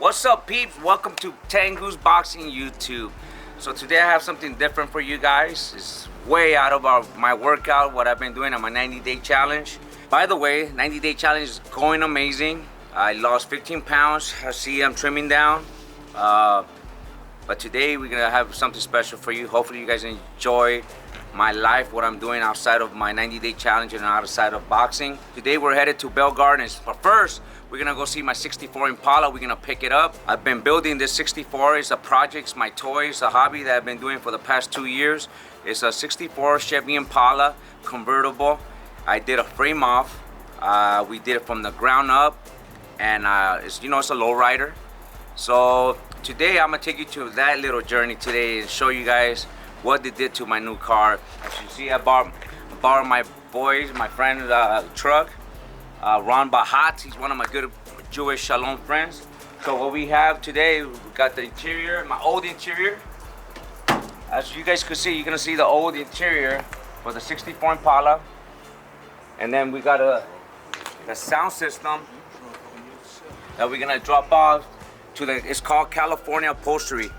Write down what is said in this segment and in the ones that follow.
What's up, peeps? Welcome to Tengoose Boxing YouTube. So today I have something different for you guys. It's way out of my workout, what I've been doing on my 90-day challenge. By the way, 90-day challenge is going amazing. I lost 15 pounds. I see I'm trimming down. But today we're gonna have something special for you. Hopefully you guys enjoy my life, what I'm doing outside of my 90-day challenge and outside of boxing. Today we're headed to Bell Gardens, but first we're gonna go see my 64 Impala. We're gonna pick it up. I've been building this 64. It's a project, it's my toy, it's a hobby that I've been doing for the past 2 years. It's a 64 Chevy Impala convertible. I did a frame off. We did it from the ground up, and it's, you know, it's a lowrider. So today I'm gonna take you to that little journey today and show you guys what they did to my new car. As you see, I borrowed my friend's truck. Ron Bahat, he's one of my good Jewish Shalom friends. So what we have today, we got the interior, my old interior. As you guys can see, you're gonna see the old interior for the 64 Impala. And then we got the sound system that we're gonna drop off to it's called California Upholstery.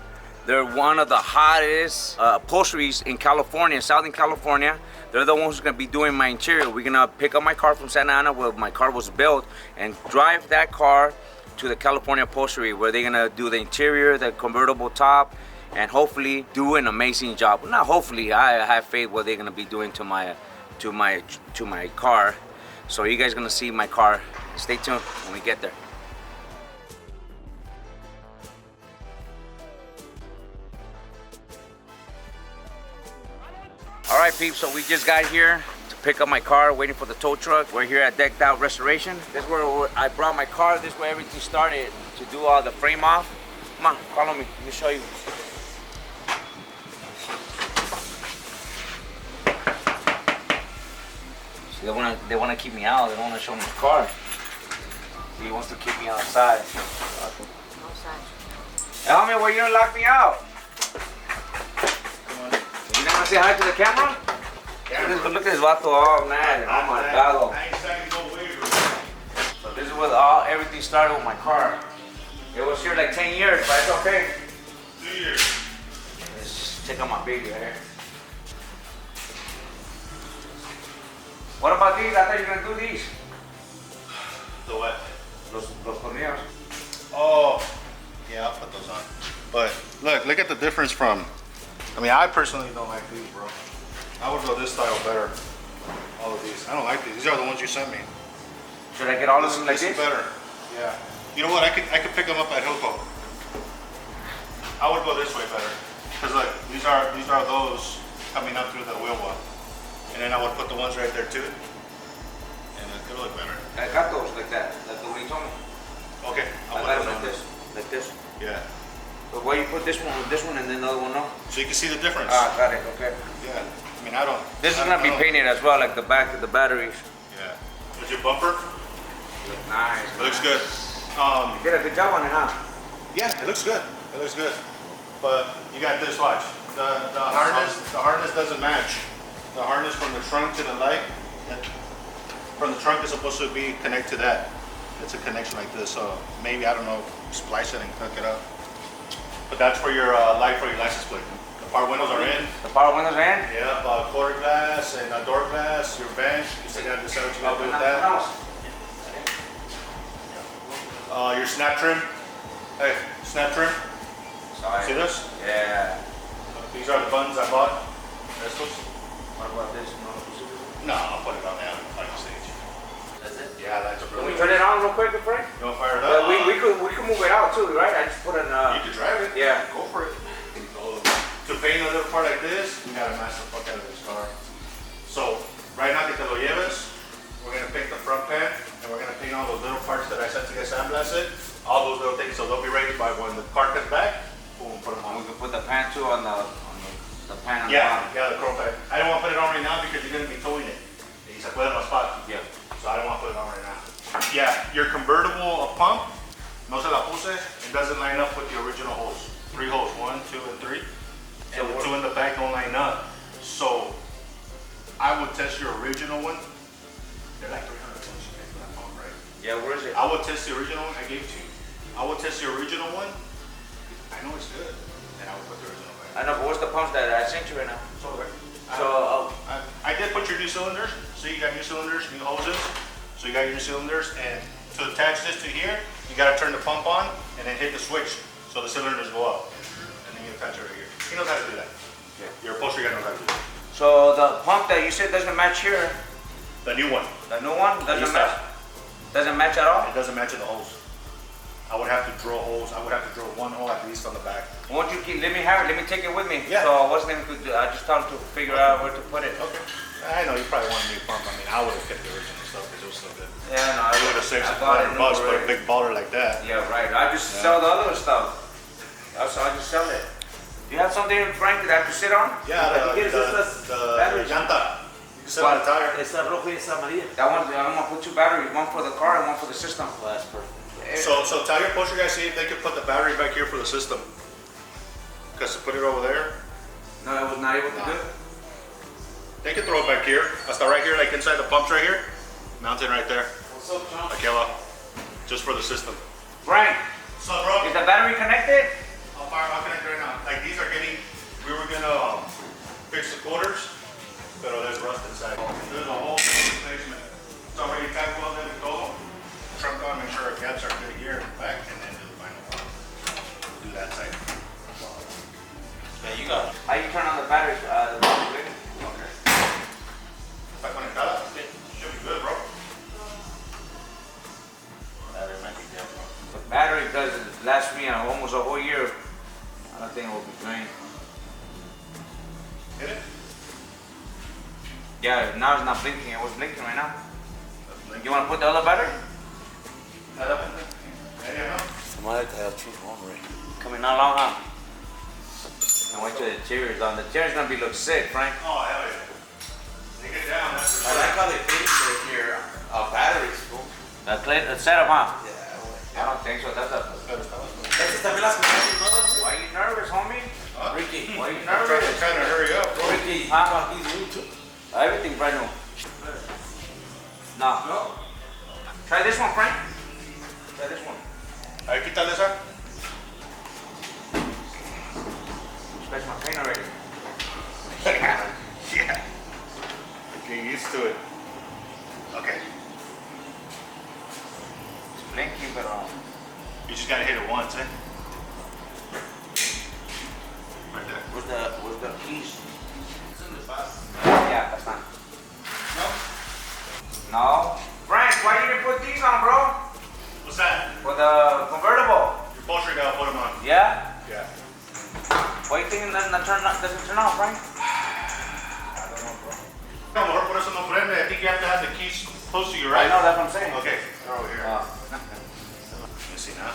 They're one of the hottest upholsteries in California, Southern California. They're the ones who's gonna be doing my interior. We're gonna pick up my car from Santa Ana where my car was built and drive that car to the California Upholstery where they're gonna do the interior, the convertible top, and hopefully do an amazing job. Well, not hopefully, I have faith what they're gonna be doing to my car. So you guys gonna see my car. Stay tuned when we get there. All right, peeps, so we just got here to pick up my car, waiting for the tow truck. We're here at Decked Out Restoration. This is where I brought my car. This is where everything started to do all the frame off. Come on, follow me, let me show you. See, they wanna keep me out. They don't wanna show me the car. He wants to keep me outside. Outside. Tell me why you don't lock me out. You not gonna say hi to the camera? Yeah. Look at this vato, oh man, oh my god. So this is where everything started with my car. It was here like 10 years, but it's okay. 2 years. Let's just check out my baby right here. What about these? I thought you were gonna do these. The what? Los tornillos. Oh, yeah, I'll put those on. But look at the difference from, I personally don't like these, bro. I would go this style better. All of these. I don't like these. These are the ones you sent me. Should I get all of them like this? Better. Yeah. You know what? I could pick them up at Hilco. I would go this way better. Cause look, these are those coming up through the wheel well. And then I would put the ones right there too. And it could look better. I got those like that, like the way you told me. Okay. I got them like this. Yeah. But why you put this one with this one and then the other one no? So you can see the difference. Ah, got it, okay. Yeah. I don't. This is gonna be painted as well, like the back of the batteries. Yeah. With your bumper? Look nice. It looks good. You did a good job on it, huh? Yeah, it looks good. It looks good. But you got this, watch. The harness doesn't match. The harness from the trunk to the light, from the trunk is supposed to be connected to that. It's a connection like this, so maybe, I don't know, splice it and hook it up. But that's for your light for your license plate. The power windows are in. The power windows are in? Yeah, quarter glass and a door glass, your bench. You still gotta decide what you gotta do with that. Your snap trim. Hey, snap trim. Sorry. See this? Yeah. These are the buttons I bought. Estos. What about this? No, I'll put it on the final stage. That's it? Yeah, that's Can really we turn it on real quick, Frank? You want to fire it up? We could move it out too, right? I just put an You can drive it. Yeah. Go for it. To paint a little part like this, you gotta mash the fuck out of this car. So, right now que te lo lleves, we're gonna paint the front pan, and we're gonna paint all those little parts that I said to get sandblasted. All those little things, so they'll be ready by when the car comes back. Boom, put them And we on. could put the pan too on the pan on the Yeah, bottom. yeah, the chrome pan. I don't want to put it on right now because you're gonna be towing it. Y se puede raspar. Yeah. So I don't want to put it on right now. Yeah, your convertible pump, no se la puse, it doesn't line up with the original hose. 3 holes, 1, 2, and 3. And the 2 in the back don't line up. So I would test your original one. They're like $300 for that pump, right? Yeah, where is it? I would test the original one I gave to you. I would test the original one. I know it's good. And I would put the original back. I know, but what's the pumps that I sent you right now? So there. So, I did put your new cylinders. See, you got new cylinders, new hoses. So you got your new cylinders, and to attach this to here, you gotta turn the pump on and then hit the switch so the cylinders go up. And then you attach it right here. He knows how to do that. Yeah. Your upholstery guy knows how to do that. so the pump that you said doesn't match here, The new one. the new one doesn't Yes, match? Doesn't match at all? It doesn't match the hose. I would have to drill holes. I would have to drill one hole at least on the back. Won't you keep, let me have it, let me take it with me. Yeah. So what's the name, I just told him to figure out where to put it. Okay. I know you probably want a new pump. I mean, I would have kept the original stuff because it was so good. Yeah, no, I I would have saved I some bought it $100 new for a already. big baller like that. Yeah, right, I just sell the other stuff. So I just sell it. Do you have something, Frank, that I can sit on? Yeah, ¿Qué quieres estas the batteries? llanta. You can sit on the tire. Esa roja y esa amarilla. That one, I'm gonna put two batteries, one for the car and one for the system. Well, that's perfect. So tell your upholstery guys, see if they can put the battery back here for the system. Because to put it over there, No, I was not able to do it. they can throw it back here. Hasta right here, like inside the pumps right here. Mounted right there. What's up, John? Like yellow. Just for the system. Frank, So bro, is the battery connected? I'll connect right now. Like these are getting, we were gonna fix the quarters, but there's rust inside. There's a hole in the basement. It's already tack welded and todo. Trunk on, make sure our gaps are good here and back, and then do the final one. Do that side. Yeah, you got it. How you turn on the battery? The battery? Okay. Está conectada? Should be good, bro. Battery might be dead, bro. The battery does last me almost a whole year. I don't think it will be drained. Hit it? Yeah, now it's not blinking. It was blinking right now. That's blinking. You want to put the other battery? Yeah, Somebody tell you, hombre. Coming not long, huh? I wait till the chair is on. The chair's gonna be look sick, Frank. Oh, hell yeah. Take it down, that's for I sure. like how they finish your batteries, fool. The setup, huh? Yeah, I don't think so. That's a. güey. Esas también las compramos nuevas, Why you nervous, homie? Huh? Ricky. Why you I'm nervous? trying to hurry up, bro. Ricky, Huh? he's new too. Everything brand new. No. No? Try this one, Frank. Try this one. A ver, quítale esa. Scratch my paint already. Yeah. Get used to it. Okay. It's blinking, but You just gotta hit it once, eh? Right there. where's the keys? It's in the box. Yeah, that's fine. No? No. Frank, why you didn't put these on, bro? What's that? For the convertible. Your upholstery guy will put them on. Yeah. Yeah. Why you think it doesn't turn off, Frank? I don't know, bro. No, mejor por eso no prende. I think you have to have the keys close to you, I right? know, that's what I'm saying. Okay, they're over here. Let me see now.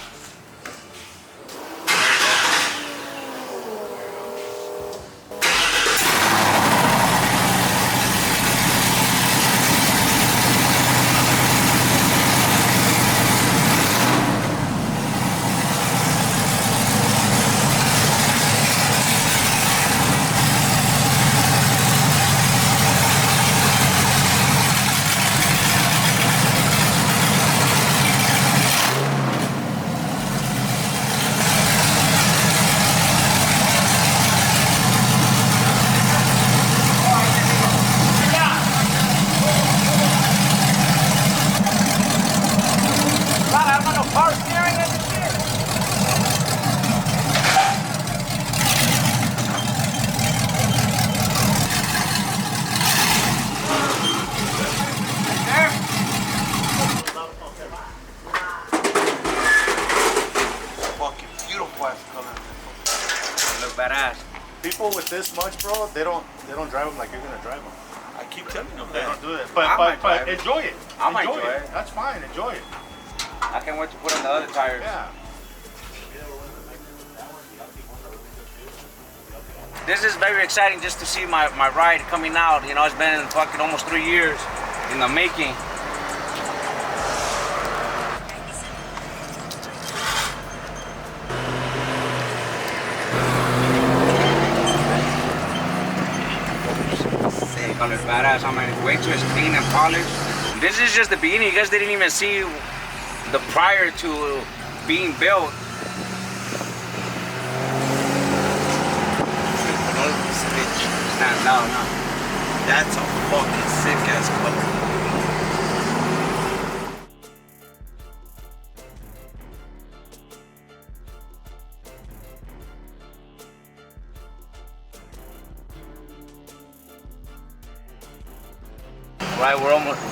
Fucking beautiful ass color. Look badass. People with this much, bro, they don't drive them like you're gonna drive them. I keep telling them They that. don't do it. I might But drive it. enjoy it. I might enjoy it. That's fine. Enjoy it. I can't wait to put on the other tires. Yeah. This is very exciting just to see my ride coming out. You know, it's been fucking almost 3 years in the making. Color badass. I mean, way too clean and polished. This is just the beginning. You guys didn't even see the prior to being built. Stands out, huh? That's a fucking sick ass color. Right,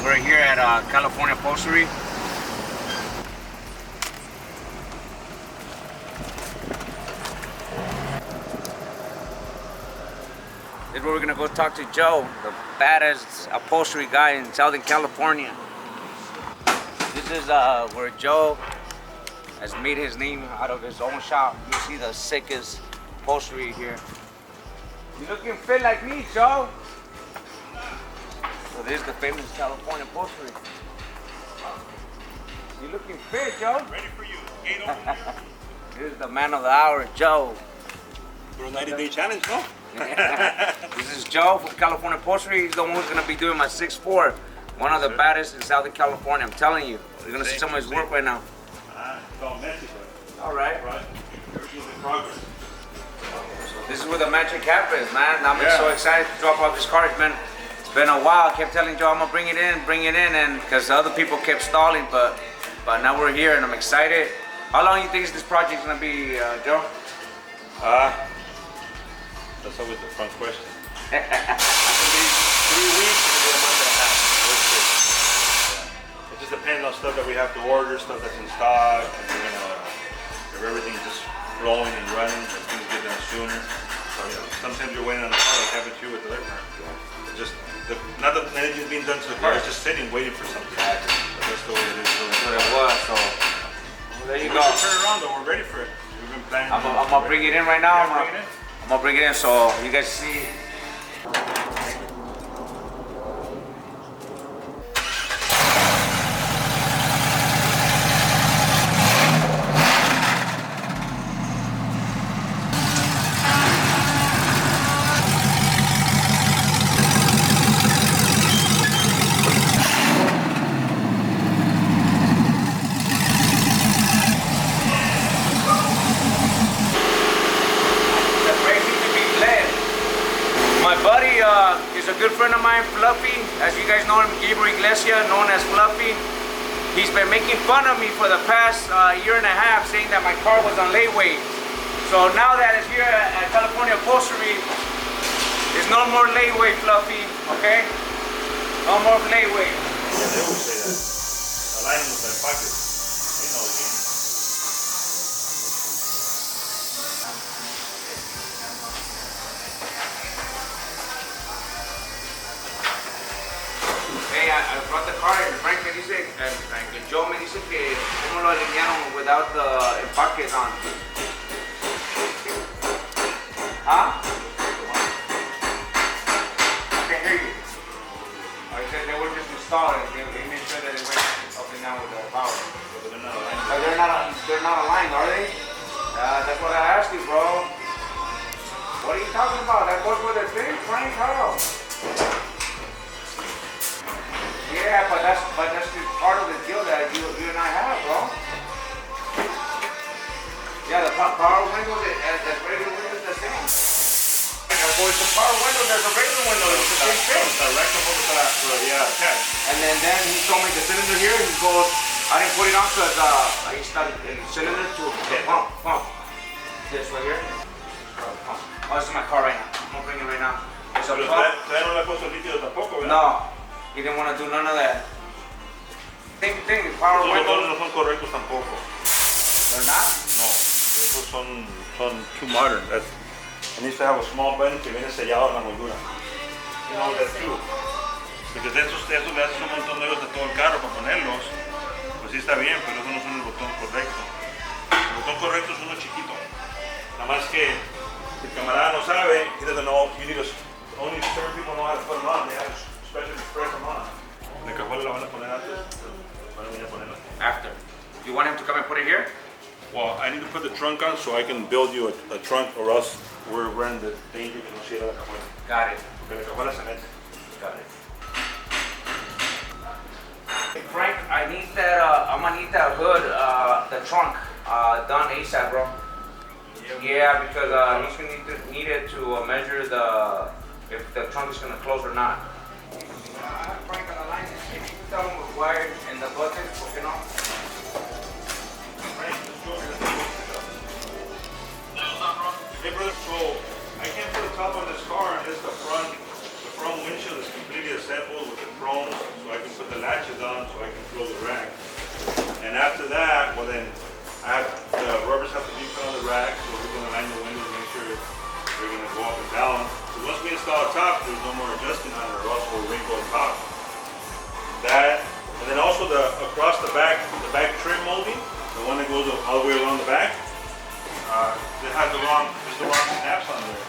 we're here at California Upholstery. This is where we're gonna go talk to Joe, the baddest upholstery guy in Southern California. This is where Joe has made his name out of his own shop. You see the sickest upholstery here. You looking fit like me, Joe? So this is the famous California upholstery. You looking fit, Joe? Ready for you. 8 over. This is the man of the hour, Joe. For a 90-day challenge, no? This is Joe from California Upholstery. He's the one who's gonna be doing my 6'4", one of the baddest in Southern California. I'm telling you, you're gonna see some of his work right now. It's all messy, but All right. right. Everything's in progress. This is where the magic happens, man. I'm so excited to drop off this car. It's been a while. I kept telling Joe I'm gonna bring it in, and because other people kept stalling, but now we're here and I'm excited. How long do you think this project's gonna be, Joe? That's always the fun question. I can be 3 weeks, maybe a month and a half. Let's see. It just depends on stuff that we have to order, stuff that's in stock, and we're gonna have everything just flowing and running, that things get done sooner. So sometimes you're waiting on the car, like having to with the other car. It's just not that anything's being done to the car, it's just sitting waiting for something. But that's the way it is. That's what it was. So there you We go. should turn around though. We're ready for it. We've been planning. I'm gonna bring it in right now. Yeah, bring it in. I'm gonna bring it in so you guys see. My buddy is a good friend of mine, Fluffy. As you guys know him, Gabriel Iglesias, known as Fluffy. He's been making fun of me for the past year and a half, saying that my car was on layaway. So now that it's here at California Upholstery, there's no more layaway, Fluffy, okay? No more layaway. Yeah, they always say that. Align them with their pockets. They know the game. Hey, I brought the car and Frank me dice, and Joe me dice que cómo lo alinearon without the empaques on. Huh? I can't hear you. I said they were just installed and they made sure that it went up and down with the power. But they're not aligned. But they're not aligned, are they? That's what I asked you, bro. What are you talking about? That goes with the thing, Frank, how? Yeah, but that's just part of the deal that you and I have, bro. Yeah, the power window, the regular window is the same. There's a power window, there's a regular window, it's the same thing. And then he told me the cylinder here, he goes, I didn't put it on because I started the cylinder to pump. This right here. Oh, this is my car right now. I'm gonna bring it right now. There's a pump. No. He didn't want to do none of that. Same thing, power windows. No son correctos tampoco. They're not? No, esos son too modern. It needs to have a small button que viene sellado en la moldura. You know that too. Porque de esos le haces un montón de ellos a todo el carro para ponerlos. Pues sí está bien, pero eso no son el botón correcto. El botón correcto es uno chiquito. Nada más que si el camarada no sabe, he doesn't know, you need to, only certain people know how to put them on. They have to especially press them on. La cajuela la van a poner antes, van a venir a ponerla. After. You want him to come and put it here? Well, I need to put the trunk on so I can build you a trunk, or else we're in the danger que no cierra la cajuela. Got it. Porque la cajuela se mete. Got it. Hey, Frank, I need that, I'm gonna need that hood, the trunk. done ASAP, bro. Yeah, because he's gonna need it to measure if the trunk is gonna close or not. Frank on the line, if you can tell him the wire and the buttons, ¿por qué no? Hey brother, so I can't put a top on this car unless the front windshield is completely assembled with the chrome, so I can put the latches on, so I can throw the rack. And after that, well then, the rubbers have to be put on the rack, so we're gonna line the windows, make sure they're gonna go up and down. So once we install a top, there's no more adjusting on it, or else we'll wrinkle the top. That, and then also across the back trim molding, the one that goes all the way along the back, it has the wrong snaps on there.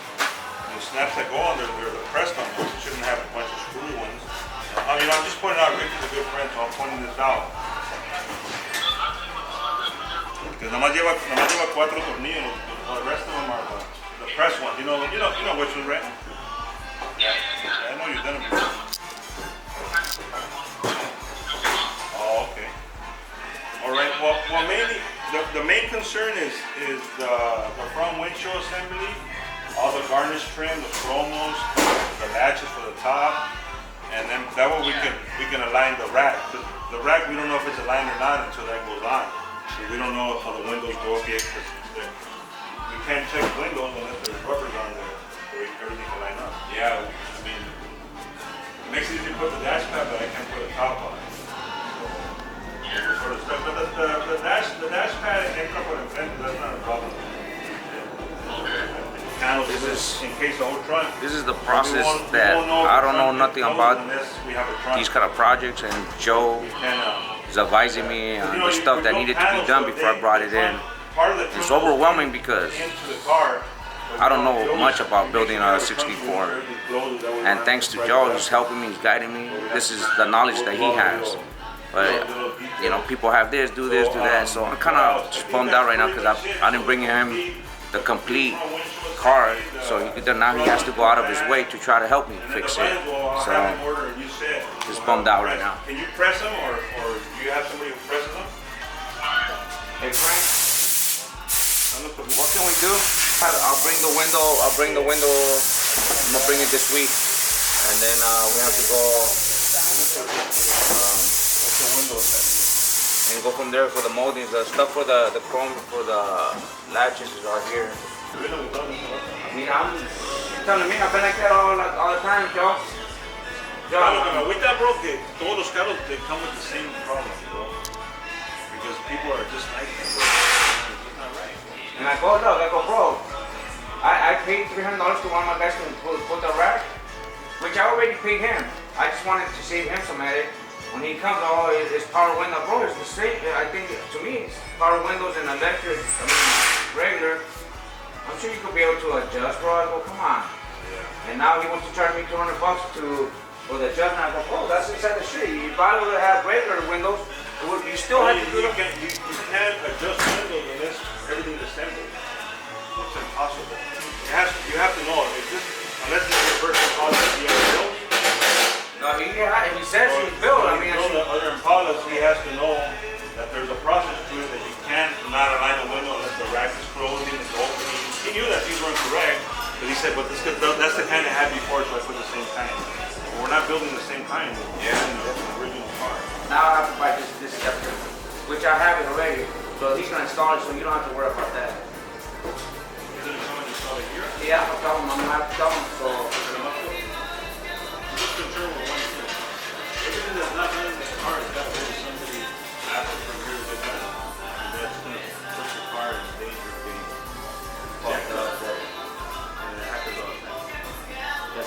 The snaps that go on there, they're pressed on there. It shouldn't have a bunch of screwy ones. I'm just pointing out, Rick is a good friend, so I'm pointing this out. Because nada más lleva 4 tornillos. The rest of them are the press ones. You know which ones, right? Yeah, I know you've done them before. Oh, okay. All right. Well, mainly the main concern is the front windshield assembly, all the garnish trim, the chromos, the latches for the top, and then that way we can align the rack. The rack, we don't know if it's aligned or not until that goes on. So we don't know how the windows go up yet, because we can't check windows unless there's rubbers on there, so everything can line up. Yeah, I mean, it makes it easy to put the dash pad, but I can't put a top on it. But the dash pad and extra for the fender, that's not a problem. This is in case the whole trunk. This is the process that I don't know nothing about these kind of projects, and Joe is advising me on the stuff that needed to be done before I brought it in. It's overwhelming because I don't know much about building a 64, and thanks to Joe, he's helping me, he's guiding me. This is the knowledge that he has. But you know, people have this, do that. So I'm kind of just bummed out right now because I didn't bring him the complete car. So now he has to go out of his way to try to help me fix it. So just bummed out right now. Can you press them, or do you have somebody who presses them? Hey Frank, what can we do? I'll bring the window. I'm gonna bring it this week, and then we have to go. And go from there for the moldings. The stuff for the chrome for the latches is right here. I mean, you're telling me I've been like that all the time, Joe. Ahorita, bro, que todos los carros they come with the same problem, bro. Because people are just like that, bro. It's not right. And I go, bro. I paid $300 to one of my guys to put the rack, which I already paid him. I just wanted to save him some headache. When he comes, it's power window, bro. It's the same. I think to me, it's power windows and electric. I mean, regular. I'm sure you could be able to adjust, bro. I go, come on. Yeah. And now he wants to charge me $200 for the adjustment. I go, bro, that's inside the shit. If I would have regular windows, you still have to do it. You can't adjust windows unless everything's assembled. It's impossible. You have to know unless it's your first Impala that you have built. No, he says he's built. I mean, the other Impalas, he has to know that there's a process to it, that you can't not align the window unless the rack is closing, it's opening. He knew that these weren't correct, but he said, but that's the kind I had before, so I put the same kind. But we're not building the same kind. Yeah, that's an original car. Now I have to buy this adapter, which I have it already. So he's gonna install it, so you don't have to worry about that. Is it someone install it here? Yeah, I'm gonna have to tell him. So. Just concerned with one thing. Everything that's not done in the car has got to go to somebody after from here to get done. And that's going to put the car in danger of being fucked up. And it happens all the time. Yeah,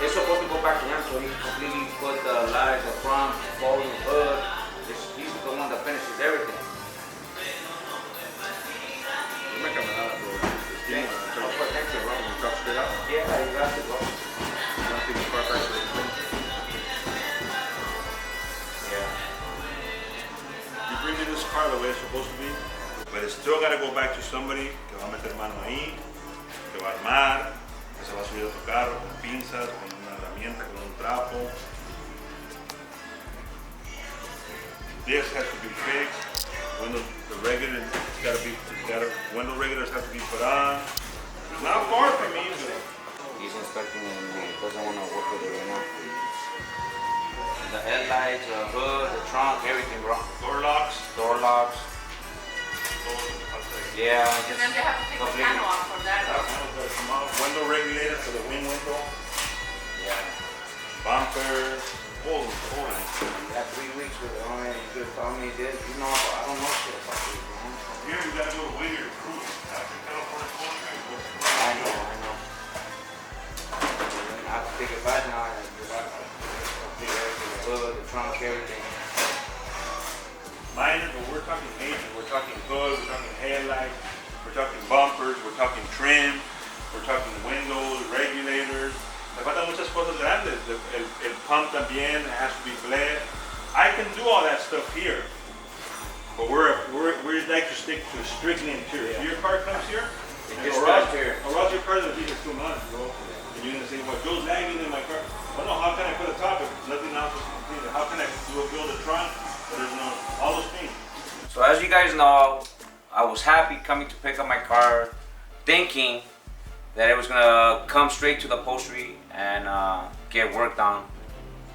it's supposed to go back to him, so he completely put the lights, the front, the bowl, the hood. He's the one that finishes everything. Yeah, you got to go. You bring in this car the way it's supposed to be, but it's still got to go back to somebody que va a meter mano ahí, que va a armar, que se va a subir a tu carro con pinzas, con una herramienta, con un trapo. This has to be fixed. The regular, window regulars have to be put on. It's not far from me, but He's inspecting and he doesn't want to work with it right now. The headlights, the hood, the trunk, everything, bro. door locks. Door locks. Yeah, And then they have to take the panel off for that. Window regulator for the wing window. Yeah. Bumpers. Holy. You got 3 weeks with it. Oh, man, you could have told me this. You know, I don't know shit about this, man. Here you gotta go to Whittier Cruise. After California Coast. I know. I have to take it back now. The hood, the trunk, everything. Minor, but we're talking major. We're talking hood, we're talking headlights, we're talking bumpers, we're talking trim, we're talking windows, regulators. Le faltan muchas cosas grandes. El pump también has to be bled. I can do all that stuff here, but we like to stick to strictly interior. If your car comes here, or else your car's gonna be here 2 months, bro. And you're gonna say, well, Joe's lagging in my car. Well, no, how can I put a top if nothing else is completed? How can I build a trunk? There's no, all those things. So as you guys know, I was happy coming to pick up my car, thinking that it was gonna come straight to the upholstery and get worked on.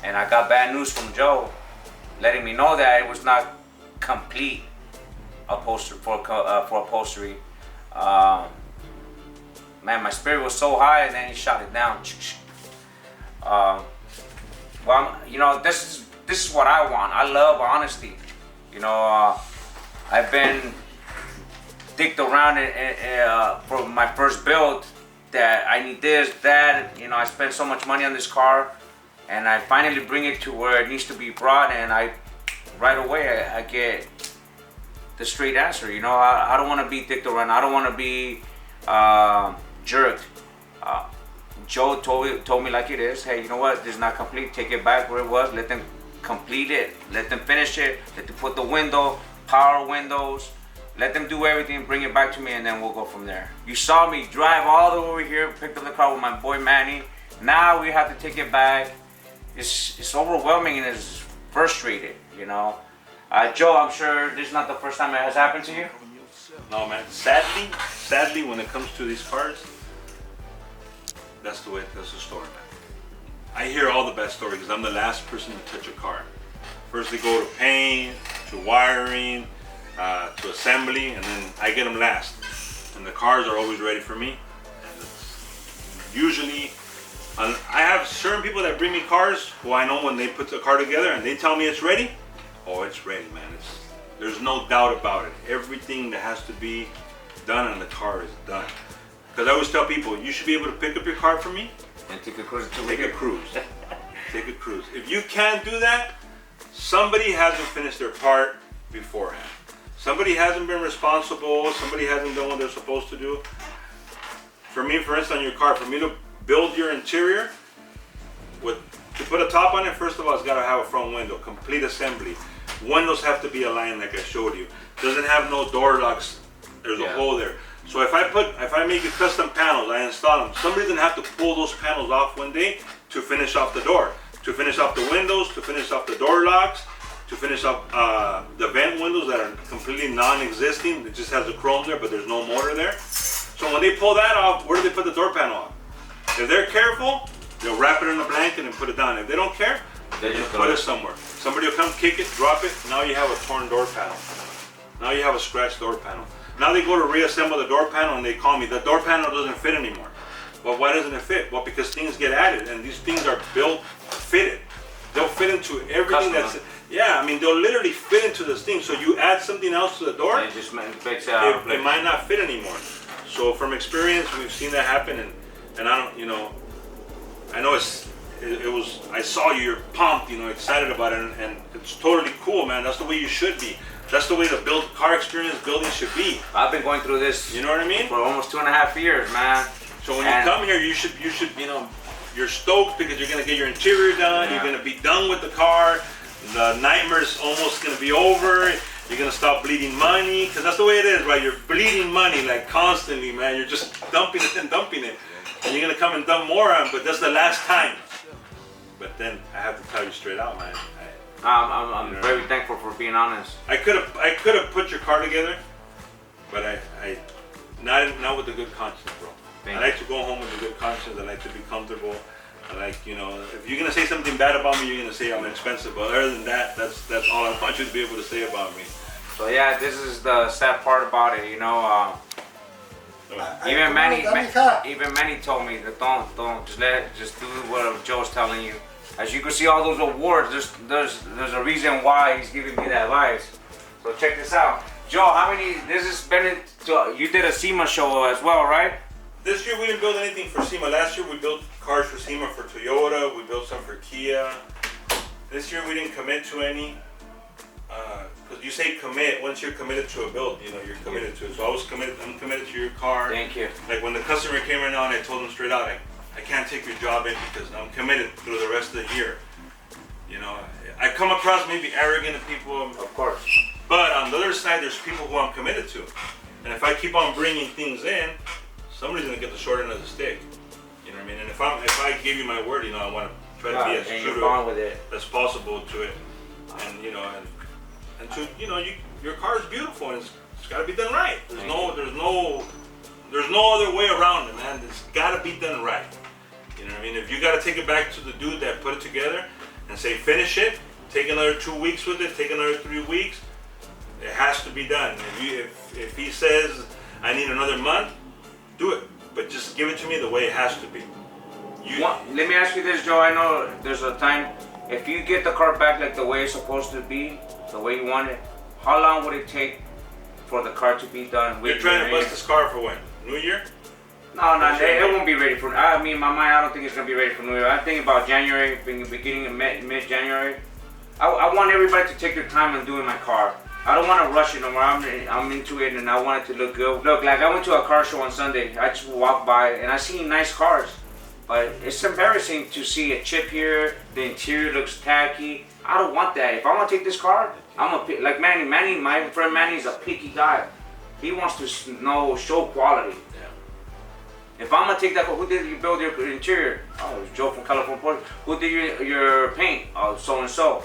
And I got bad news from Joe, letting me know that it was not complete upholstery for upholstery. Man, my spirit was so high, and then he shot it down. Well, you know, this is what I want. I love honesty. You know, I've been dicked around for my first build that I need this, that. You know, I spent so much money on this car, and I finally bring it to where it needs to be brought, and right away I get the straight answer. You know, I don't want to be dicked around. I don't want to be jerked. Joe told me like it is. Hey, you know what? This is not complete. Take it back where it was. Let them complete it. Let them finish it. Let them put the window, power windows. Let them do everything. Bring it back to me, and then we'll go from there. You saw me drive all the way over here, picked up the car with my boy Manny. Now we have to take it back. It's overwhelming and it's frustrated. You know, Joe, I'm sure this is not the first time it has happened to you. No, man. Sadly, when it comes to these cars, that's the story, man. I hear all the bad stories because I'm the last person to touch a car. First they go to paint, to wiring, to assembly, and then I get them last. And the cars are always ready for me. And usually, I have certain people that bring me cars who I know when they put the car together and they tell me it's ready. Oh, it's ready, man. There's no doubt about it. Everything that has to be done on the car is done. Because I always tell people, you should be able to pick up your car for me And take a cruise. take a cruise. Take a cruise. If you can't do that, somebody hasn't finished their part beforehand. Somebody hasn't been responsible. Somebody hasn't done what they're supposed to do. For me, for instance, on your car, for me to build your interior, to put a top on it, first of all, it's got to have a front window, complete assembly. Windows have to be aligned like I showed you. Doesn't have no door locks. There's a hole there. So if I make you custom panels, I install them. Somebody's gonna have to pull those panels off one day to finish off the door, to finish off the windows, to finish off the door locks, to finish off the vent windows that are completely non-existing. It just has the chrome there, but there's no motor there. So when they pull that off, where do they put the door panel on? If they're careful, they'll wrap it in a blanket and put it down. If they don't care, they just put it somewhere. Somebody will come kick it, drop it. Now you have a torn door panel. Now you have a scratched door panel. Now they go to reassemble the door panel and they call me, the door panel doesn't fit anymore. Well, why doesn't it fit? Well, because things get added and these things are built, fitted. They'll fit into everything I mean, they'll literally fit into this thing. So you add something else to the door, It just makes it might not fit anymore. So from experience, we've seen that happen and I don't, I know I saw you're pumped, excited about it and it's totally cool, man. That's the way you should be. That's the way the car experience building should be. I've been going through this. You know what I mean? For almost 2.5 years, man. So when you come here, you should, you're stoked because you're gonna get your interior done. You're gonna be done with the car. The nightmare's almost gonna be over. You're gonna stop bleeding money because that's the way it is, right? You're bleeding money like constantly, man. You're just dumping it and dumping it, and you're gonna come and dump more on. But that's the last time. But then I have to tell you straight out, man. I'm very thankful for being honest. I could have put your car together, but I not with a good conscience, bro. I like to go home with a good conscience. I like to be comfortable. I like, you know, if you're gonna say something bad about me, you're gonna say I'm expensive. But other than that, that's all I want you to be able to say about me. So yeah, this is the sad part about it, you know. Even Manny told me that don't just do what Joe's telling you. As you can see, all those awards, there's a reason why he's giving me that advice. So check this out, Joe. How many? This has been you did a SEMA show as well, right? This year we didn't build anything for SEMA. Last year we built cars for SEMA for Toyota. We built some for Kia. This year we didn't commit to any. Because you say commit, once you're committed to a build, you know, you're committed to it. So I'm committed to your car. Thank you. Like when the customer came right now and I told him straight out, I can't take your job in because I'm committed through the rest of the year. You know, I come across maybe arrogant to people. Of course. But on the other side, there's people who I'm committed to. And if I keep on bringing things in, somebody's gonna get the short end of the stick. You know what I mean? And if I give you my word, you know, I want to try to be as true to it as possible to it. And you know, and to, you know, your car is beautiful and it's got to be done right. There's no other way around it, man. It's got to be done right. You know what I mean? If you got to take it back to the dude that put it together and say finish it, take another 2 weeks with it, take another 3 weeks, it has to be done. If he says I need another month, do it, but just give it to me the way it has to be. Let me ask you this, Joe. I know there's a time, if you get the car back like the way it's supposed to be, the way you want it, how long would it take for the car to be done? You're trying to bust this car for when? New Year? No, it won't be ready for. I mean, my mind, I don't think it's gonna be ready for New Year. I'm thinking about January, beginning of mid-January. I want everybody to take their time on doing my car. I don't want to rush it no more. I'm into it and I want it to look good. Look, like I went to a car show on Sunday. I just walked by and I seen nice cars. But it's embarrassing to see a chip here, the interior looks tacky. I don't want that. If I want to take this car, like Manny, my friend Manny's a picky guy. He wants to show quality. Yeah. If I'm going to take that car, who did you build your interior? Oh, it was Joe from California. Who did your paint? Oh, so-and-so.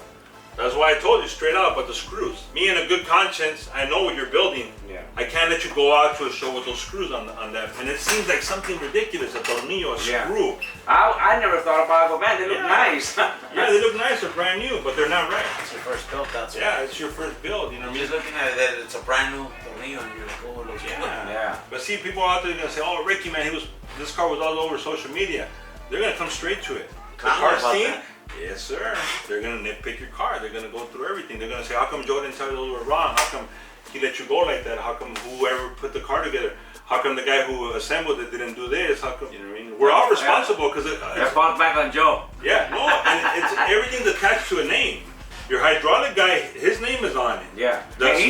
That's why I told you straight out about the screws. Me in a good conscience, I know what you're building. Yeah. I can't let you go out to a show with those screws on that. And it seems like something ridiculous, a tornillo, a screw. I never thought about it, but man, they look nice. Yeah, they look nice, they're brand new, but they're not right. It's your first build, that's Yeah, it's your first build, you know what I mean? Just looking at it, it's a brand new tornillo and you're like, oh, it looks good. Yeah. But see, people out there are gonna say, oh, Ricky, man, this car was all over social media. They're gonna come straight to it. The car scene, yes, sir. They're gonna nitpick your car. They're gonna go through everything. They're gonna say, how come Joe didn't tell you those were wrong? How come he let you go like that? How come whoever put the car together? How come the guy who assembled it didn't do this? How come, you know what I mean? We're all responsible because That falls back on Joe. Yeah, no, and it's everything's attached to a name. Your hydraulic guy, his name is on it. Yeah. That's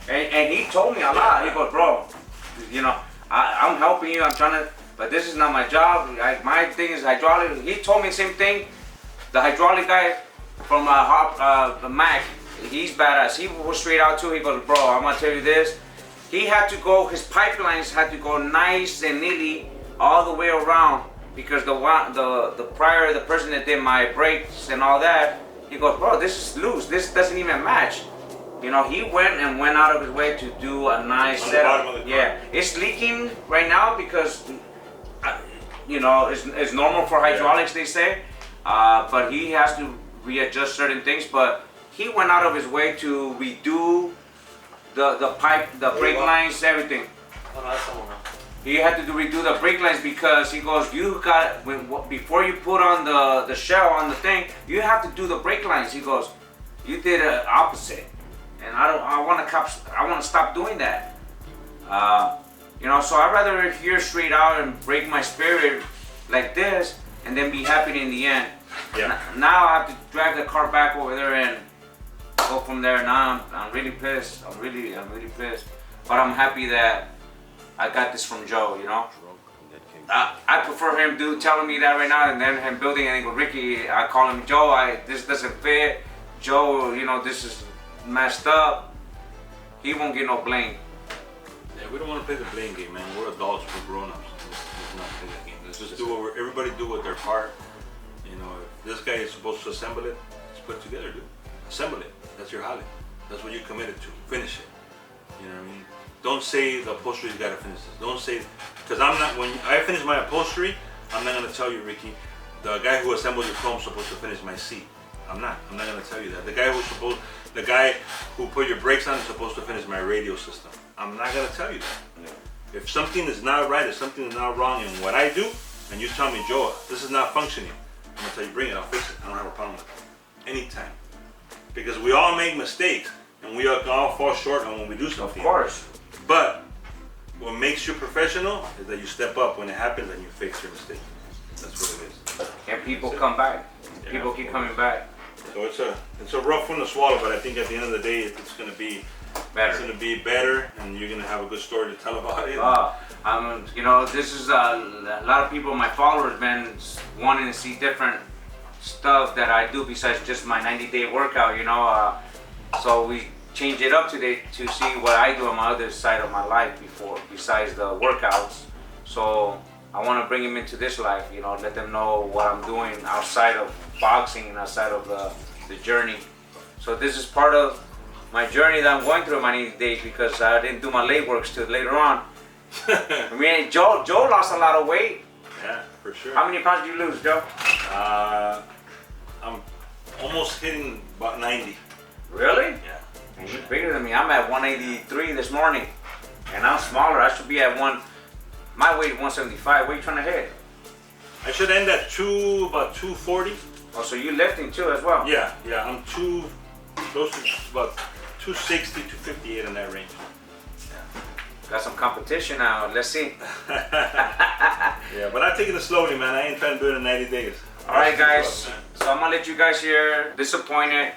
and he told me a lot. He goes, bro, you know, I'm helping you. I'm trying to, but this is not my job. My thing is hydraulic. He told me the same thing. The hydraulic guy from the Mac, he's badass. He was straight out too. He goes, bro, I'm gonna tell you this. He had to go, his pipelines had to go nice and neatly all the way around because the person that did my brakes and all that, he goes, bro, this is loose. This doesn't even match. You know, he went out of his way to do a nice setup. Yeah, it's leaking right now because, you know, it's normal for hydraulics, they say. But he has to readjust certain things. But he went out of his way to redo the pipe, the brake lines, everything. He had to redo the brake lines because he goes, before you put on the shell on the thing, you have to do the brake lines. He goes, you did the opposite, and I want to stop doing that. You know, so I'd rather hear straight out and break my spirit like this, and then be happy in the end. Yeah. Now I have to drag the car back over there and go from there. Now I'm really pissed. I'm really pissed. But I'm happy that I got this from Joe, you know. I prefer him telling me that right now and then him building and he go, Ricky, I call him Joe, this doesn't fit. Joe, you know, this is messed up. He won't get no blame. Yeah, we don't want to play the blame game, man. We're adults, we're grown-ups. Let's not play that game. Let's just do everybody do with their part. You know, if this guy is supposed to assemble it, let's put it together, dude. assemble it. That's your holiday. That's what you're committed to. Finish it. You know what I mean? Don't say the upholstery's got to finish this. Don't say, because I'm not, when I finish my upholstery, I'm not going to tell you, Ricky, the guy who assembled your chrome is supposed to finish my seat. I'm not going to tell you that. The guy who put your brakes on is supposed to finish my radio system. I'm not going to tell you that. Yeah. If something is not right, if something is not wrong in what I do, and you tell me, Joe, this is not functioning, I'm going to tell you, bring it, I'll fix it. I don't have a problem with it. Anytime. Because we all make mistakes, and we all fall short on when we do something. Of course. But what makes you professional is that you step up when it happens and you fix your mistake. That's what it is. And people come back. People keep coming back. So it's a rough one to swallow, but I think at the end of the day, it's gonna be better. It's gonna be better, and you're gonna have a good story to tell about it. You know, this is a lot of people, my followers, been wanting to see different stuff that I do besides just my 90-day workout. You know, so we change it up today to see what I do on my other side of my life besides the workouts. So I want to bring them into this life, you know, let them know what I'm doing outside of boxing and outside of the journey. So this is part of my journey that I'm going through in my 90 days, because I didn't do my leg works till later on. I mean, Joe lost a lot of weight. Yeah, for sure. How many pounds did you lose, Joe? I'm almost hitting about 90. Really? Yeah. And you're bigger than me. I'm at 183 this morning, and I'm smaller. I should be at my weight is 175. What are you trying to hit? I should end at about 240. Oh, so you lifting too as well? Yeah, I'm close to about 260, 258 in that range. Got some competition now. Let's see. Yeah, but I'm taking it slowly, man. I ain't trying to do it in 90 days. All right, guys. So I'm gonna let you guys hear disappointed.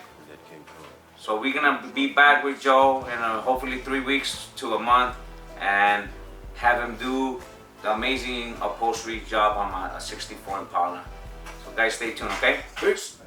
So we're gonna be back with Joe in hopefully 3 weeks to a month, and have him do the amazing upholstery job on my 64 Impala. So guys, stay tuned, okay? Peace.